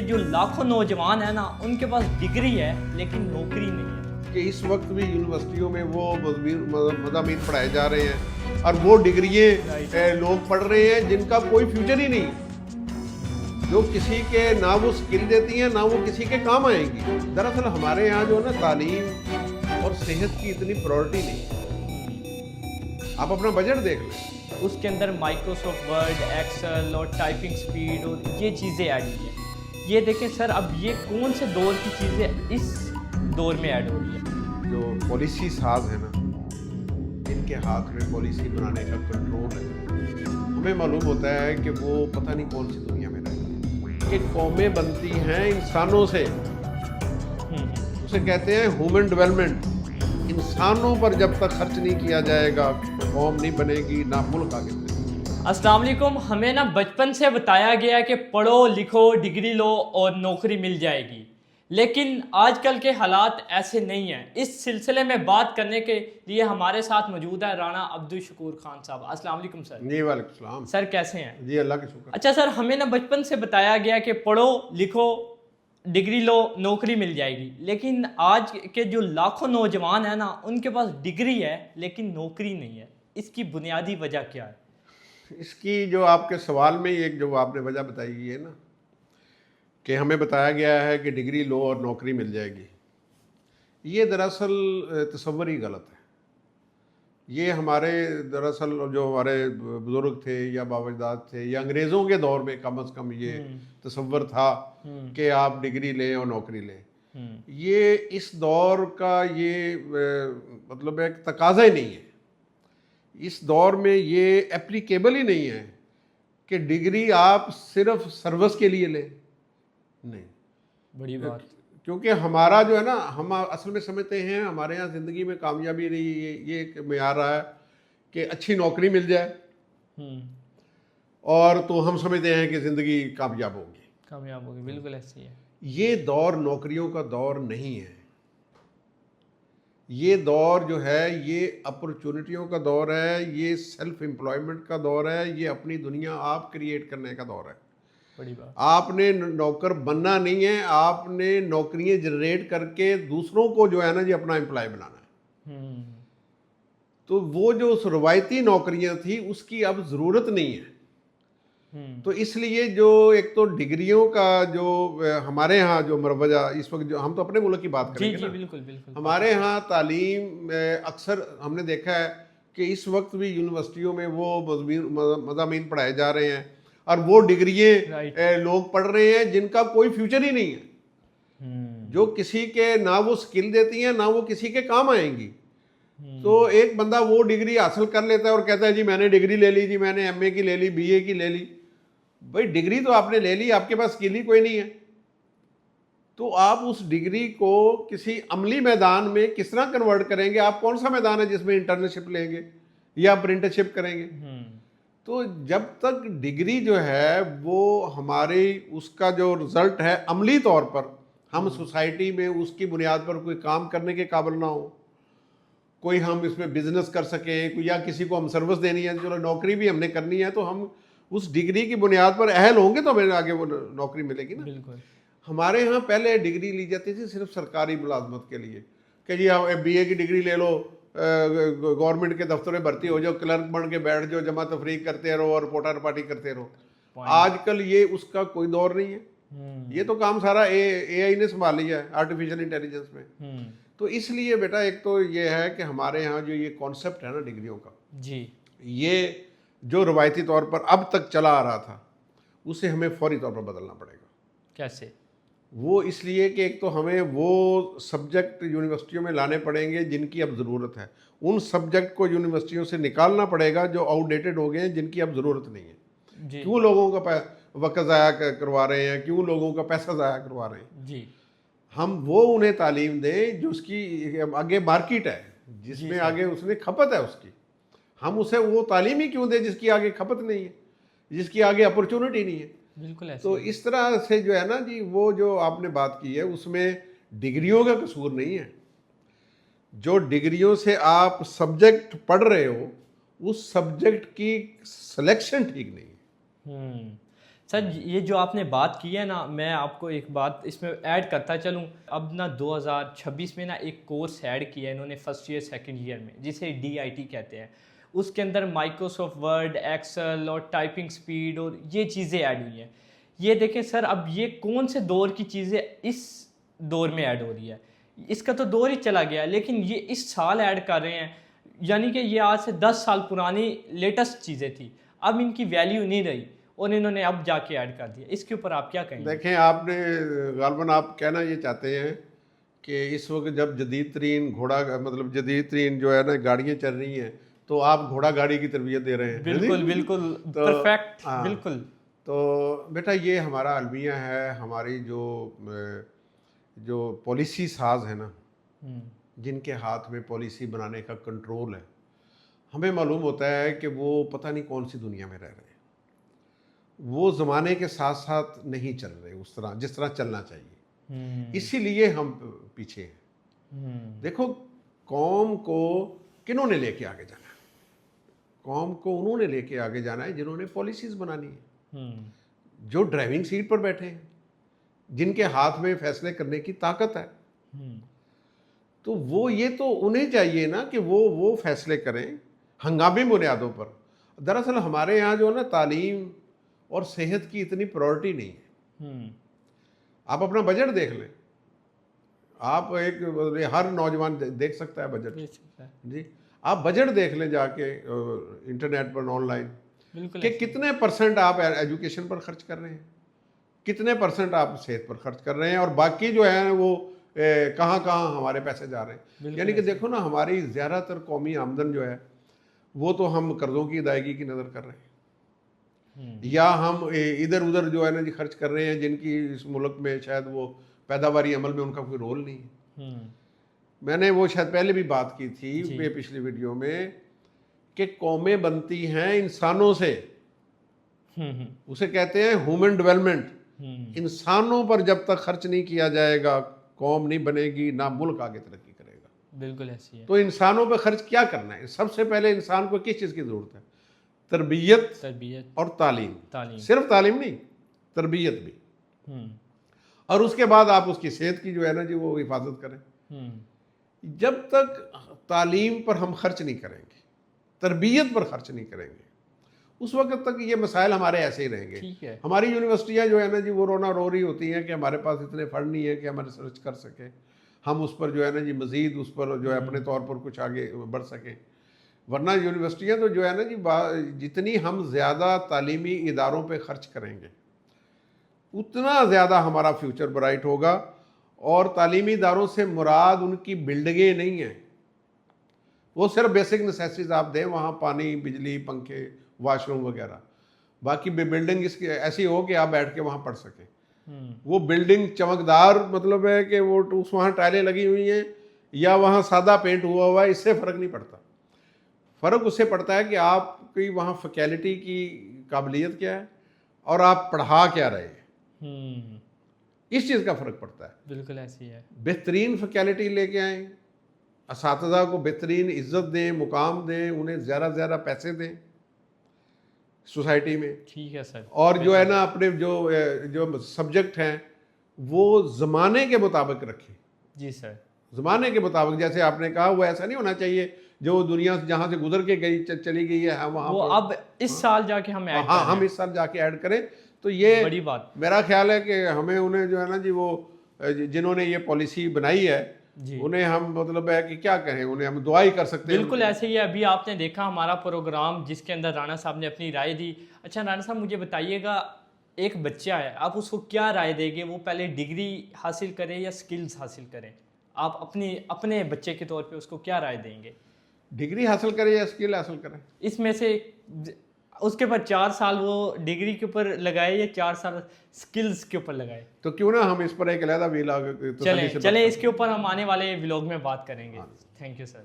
जो लाखों नौजवान हैं ना, उनके पास डिग्री है लेकिन नौकरी नहीं है। कि इस वक्त भी यूनिवर्सिटियों में वो मज़ामीन पढ़ाए जा रहे हैं और वो डिग्रियाँ लोग पढ़ रहे हैं जिनका कोई फ्यूचर ही नहीं है, जो किसी के ना वो स्किल देती हैं ना वो किसी के काम आएंगी। दरअसल हमारे यहाँ जो है ना, तालीम और सेहत की इतनी प्रायोरिटी नहीं है। आप अपना बजट देख लें, उसके अंदर माइक्रोसॉफ्ट वर्ड, एक्सेल और टाइपिंग स्पीड और ये चीज़ें ऐड हुई हैं। ये देखें सर, अब ये कौन से दौर की चीज़ें इस दौर में ऐड हो रही है? जो पॉलिसी साज है ना, इनके हाथ में पॉलिसी बनाने का कंट्रोल है। हमें मालूम होता है कि वो पता नहीं कौन सी दुनिया में रहते हैं। कि कौमें बनती हैं इंसानों से, उसे कहते हैं ह्यूमन डेवलपमेंट। इंसानों पर जब तक खर्च नहीं किया जाएगा, कौम नहीं बनेगी, ना मुल्क आगे बढ़ेगा। अस्सलाम वालेकुम। हमें ना बचपन से बताया गया कि पढ़ो लिखो, डिग्री लो और नौकरी मिल जाएगी, लेकिन आजकल के हालात ऐसे नहीं हैं। इस सिलसिले में बात करने के लिए हमारे साथ मौजूद है राणा अब्दुल शकूर खान साहब। अस्सलाम वालेकुम सर। जी वालेकुम सलाम। सर कैसे हैं? जी अल्लाह के शुक्र। अच्छा सर, हमें ना बचपन से बताया गया कि पढ़ो लिखो, डिग्री लो, नौकरी मिल जाएगी, लेकिन आज के जो लाखों नौजवान हैं ना, उनके पास डिग्री है लेकिन नौकरी नहीं है। इसकी बुनियादी वजह क्या है? इसकी जो आपके सवाल में एक जो आपने वजह बताई है ना, कि हमें बताया गया है कि डिग्री लो और नौकरी मिल जाएगी, ये दरअसल तसव्वुर ही गलत है। ये हमारे दरअसल जो हमारे बुजुर्ग थे या बाबजदाद थे या अंग्रेज़ों के दौर में कम अज़ कम ये तसव्वुर था कि आप डिग्री लें और नौकरी लें। ये इस दौर का ये मतलब एक तकाज़ा ही नहीं है। इस दौर में ये एप्लीकेबल ही नहीं है कि डिग्री आप सिर्फ सर्विस के लिए लें। नहीं, बड़ी बात। क्योंकि हमारा जो है ना, हम असल में समझते हैं हमारे यहाँ ज़िंदगी में कामयाबी रही ये एक मेयार रहा है कि अच्छी नौकरी मिल जाए, और तो हम समझते हैं कि ज़िंदगी कामयाब होगी। बिल्कुल ऐसी है। ये दौर नौकरियों का दौर नहीं है। ये दौर जो है ये अपॉर्चुनिटियों का दौर है, ये सेल्फ एम्प्लॉयमेंट का दौर है, ये अपनी दुनिया आप क्रिएट करने का दौर है। बड़ी बात। आपने नौकर बनना नहीं है, आपने नौकरियां जनरेट करके दूसरों को जो है ना जी अपना एम्प्लॉय बनाना है। तो वो जो रवायती नौकरियां थी उसकी अब ज़रूरत नहीं है। तो इसलिए जो एक तो डिग्रियों का जो हमारे यहाँ जो मरवजा इस वक्त, जो हम तो अपने मुल्क की बात करेंगे ना, बिल्कुल बिल्कुल। हमारे यहाँ तालीम अक्सर हमने देखा है कि इस वक्त भी यूनिवर्सिटियों में वो मज़ामीन पढ़ाए जा रहे हैं और वो डिग्रियाँ लोग पढ़ रहे हैं जिनका कोई फ्यूचर ही नहीं है, जो किसी के ना वो स्किल देती हैं ना वो किसी के काम आएंगी। तो एक बंदा वो डिग्री हासिल कर लेता है और कहता है जी मैंने डिग्री ले ली, जी मैंने एमए की ले ली, बीए की ले ली। भाई डिग्री तो आपने ले ली, आपके पास स्किल ही कोई नहीं है। तो आप उस डिग्री को किसी अमली मैदान में किस तरह कन्वर्ट करेंगे? आप कौन सा मैदान है जिसमें इंटर्नशिप लेंगे या अप्रेंटिसशिप करेंगे? तो जब तक डिग्री जो है वो हमारी उसका जो रिजल्ट है अमली तौर पर, हम सोसाइटी में उसकी बुनियाद पर कोई काम करने के काबिल ना हो, कोई हम इसमें बिजनेस कर सकें, या किसी को हम सर्विस देनी है, चलो नौकरी भी हमने करनी है, तो हम उस डिग्री की बुनियाद पर अहल होंगे तो हमें आगे वो नौकरी मिलेगी ना। बिल्कुल। हमारे यहाँ पहले डिग्री ली जाती थी सिर्फ सरकारी मुलाजमत के लिए, कि जी आप बीए की डिग्री ले लो, गवर्नमेंट के दफ्तर में भर्ती हो जाओ, क्लर्क बन के बैठ जाओ, जमा तफरीक करते रहो और पोटा पार्टी करते रहो। आजकल ये उसका कोई दौर नहीं है। ये तो काम सारा एआई ने संभाल लिया है, आर्टिफिशियल इंटेलिजेंस में। तो इसलिए बेटा एक तो ये है कि हमारे यहाँ जो ये कॉन्सेप्ट है ना डिग्रियों का जी, ये जो रवायती तौर पर अब तक चला आ रहा था उसे हमें फौरी तौर पर बदलना पड़ेगा। कैसे? वो इसलिए कि एक तो हमें वो सब्जेक्ट यूनिवर्सिटियों में लाने पड़ेंगे जिनकी अब ज़रूरत है। उन सब्जेक्ट को यूनिवर्सिटियों से निकालना पड़ेगा जो आउटडेटेड हो गए हैं, जिनकी अब ज़रूरत नहीं है। क्यों लोगों का वक्त ज़ाया करवा रहे हैं, क्यों लोगों का पैसा ज़ाया करवा रहे हैं जी। हम वो उन्हें तालीम दें जो उसकी आगे मार्केट है, जिसमें आगे उसने खपत है उसकी। हम उसे वो तालीम ही क्यों दें जिसकी आगे खपत नहीं है, जिसकी आगे अपॉर्चुनिटी नहीं है। बिल्कुल ऐसे। तो इस तरह से जो है ना जी, वो जो आपने बात की है उसमें डिग्रियों का कसूर नहीं है। जो डिग्रियों से आप सब्जेक्ट पढ़ रहे हो, उस सब्जेक्ट की सिलेक्शन ठीक नहीं है। सर ये जो आपने बात की है ना, मैं आपको एक बात इसमें ऐड करता चलूँ। अब ना 2026 में ना एक कोर्स ऐड किया है इन्होंने फर्स्ट ईयर सेकंड ईयर में, जिसे DIT कहते हैं। उसके अंदर माइक्रोसॉफ्ट वर्ड, एक्सेल और टाइपिंग स्पीड और ये चीज़ें ऐड हुई हैं। ये देखें सर, अब ये कौन से दौर की चीज़ें इस दौर में ऐड हो रही है? इसका तो दौर ही चला गया, लेकिन ये इस साल ऐड कर रहे हैं। यानी कि ये आज से 10 साल पुरानी लेटेस्ट चीज़ें थी, अब इनकी वैल्यू नहीं रही और इन्होंने अब जाके ऐड कर दिया। इसके ऊपर आप क्या कहेंगे? देखें, आपने गालबन आप कहना ये चाहते हैं कि इस वक्त जब जदीद तरीन घोड़ा मतलब जदीद तरीन जो है ना गाड़ियाँ चल रही हैं, तो आप घोड़ा गाड़ी की तरबियत दे रहे हैं। बिल्कुल बिल्कुल, परफेक्ट। हाँ, बिल्कुल। तो बेटा ये हमारा अलमिया है, हमारी जो पॉलिसी साज है ना, जिनके हाथ में पॉलिसी बनाने का कंट्रोल है, हमें मालूम होता है कि वो पता नहीं कौन सी दुनिया में रह रहे हैं। वो ज़माने के साथ साथ नहीं चल रहे उस तरह जिस तरह चलना चाहिए, इसीलिए हम पीछे हैं। देखो, कौम को किन्होंने लेके आगे जाना है? कौम को उन्होंने लेके आगे जाना है जिन्होंने पॉलिसीज बनानी है, जो ड्राइविंग सीट पर बैठे हैं, जिनके हाथ में फैसले करने की ताकत है। तो वो ये तो उन्हें चाहिए ना कि वो फैसले करें हंगामी बुनियादों पर। दरअसल हमारे यहाँ जो है ना, तालीम और सेहत की इतनी प्रायोरिटी नहीं है। आप अपना बजट देख लें, आप हर नौजवान देख सकता है बजट जी। आप बजट देख लें जाके इंटरनेट पर ऑनलाइन, कि कितने % आप एजुकेशन पर खर्च कर रहे हैं, कितने % आप सेहत पर खर्च कर रहे हैं, और बाकी जो है वो कहाँ कहाँ हमारे पैसे जा रहे हैं। यानी कि देखो ना, हमारी ज़्यादातर कौमी आमदन जो है वो तो हम कर्ज़ों की अदायगी की नज़र कर रहे हैं, या हम इधर उधर जो है ना जी खर्च कर रहे हैं, जिनकी इस मुल्क में शायद वो पैदावारी अमल में उनका कोई रोल नहीं है। मैंने वो शायद पहले भी बात की थी पिछली वीडियो में कि कौमें बनती हैं इंसानों से, उसे कहते हैं ह्यूमन डेवलपमेंट। इंसानों पर जब तक खर्च नहीं किया जाएगा, कौम नहीं बनेगी, ना मुल्क आगे तरक्की करेगा। बिल्कुल ऐसी है। तो इंसानों पर खर्च क्या करना है? सबसे पहले इंसान को किस चीज़ की ज़रूरत है? तरबियत और तालीम। सिर्फ तालीम नहीं, तरबियत भी। और उसके बाद आप उसकी सेहत की जो है ना जी वो हिफाजत करें। जब तक तालीम पर हम खर्च नहीं करेंगे, तरबियत पर खर्च नहीं करेंगे, उस वक्त तक ये मसाइल हमारे ऐसे ही रहेंगे। ठीक है। हमारी यूनिवर्सिटियाँ जो है ना जी वो रोना रो रही होती हैं कि हमारे पास इतने फंड नहीं है कि हम रिसर्च कर सकें, हम उस पर जो है ना जी मज़ीद उस पर जो है अपने तौर पर कुछ आगे बढ़ सकें। वरना यूनिवर्सिटियाँ तो जो है ना जी जितनी हम ज़्यादा तालीमी इदारों पे खर्च करेंगे, उतना ज़्यादा हमारा फ्यूचर ब्राइट होगा। और तालीमी इदारों से मुराद उनकी बिल्डिंगें नहीं हैं, वो सिर्फ बेसिक नेसेसिटीज आप दें, वहाँ पानी, बिजली, पंखे, वाशरूम वगैरह। बाकी बिल्डिंग इसकी ऐसी हो कि आप बैठ के वहाँ पढ़ सकें। वो बिल्डिंग चमकदार मतलब है कि वो उस वहाँ टाइलें लगी हुई हैं या वहाँ सादा पेंट हुआ है, इससे फ़र्क नहीं पड़ता। फ़र्क उससे पड़ता है कि आपकी वहाँ फैकल्टी की काबिलियत क्या है और आप पढ़ा क्या रहे हैं, इस चीज़ का फ़र्क पड़ता है। बिल्कुल ऐसी है। बेहतरीन फैकल्टी लेके आएँ, असातिज़ा को बेहतरीन इज़्ज़त दें, मुकाम दें, उन्हें ज़्यादा से ज़्यादा पैसे दें सोसाइटी में। ठीक है सर। और जो है ना अपने जो सब्जेक्ट हैं वो ज़माने के मुताबिक रखें। जी सर। ज़माने के मुताबिक, जैसे आपने कहा, वो ऐसा नहीं होना चाहिए जो दुनिया जहाँ से गुजर के गई चली गई है वहाँ वो अब इस साल जाके हम ऐड हाँ, हम इस साल जाके ऐड करें। तो ये बड़ी बात। मेरा ख्याल है कि हमें उन्हें जो है ना जी वो जिन्होंने ये पॉलिसी बनाई है उन्हें हम मतलब है कि क्या कहें, उन्हें हम दुआ ही कर सकते हैं। बिल्कुल ऐसे ही है। अभी आपने देखा हमारा प्रोग्राम जिसके अंदर राणा साहब ने अपनी राय दी। अच्छा राणा साहब, मुझे बताइएगा, एक बच्चा है, आप उसको क्या राय देंगे? वो पहले डिग्री हासिल करे या स्किल्स हासिल करें? आप अपने बच्चे के तौर पे उसको क्या राय देंगे? डिग्री हासिल करे या स्किल हासिल करें? इसमें से उसके बाद 4 साल वो डिग्री के ऊपर लगाए या 4 साल स्किल्स के ऊपर लगाए? तो क्यों ना हम इस पर एक अलहदा चलें इसके ऊपर हम आने वाले व्लॉग में बात करेंगे। Thank you sir.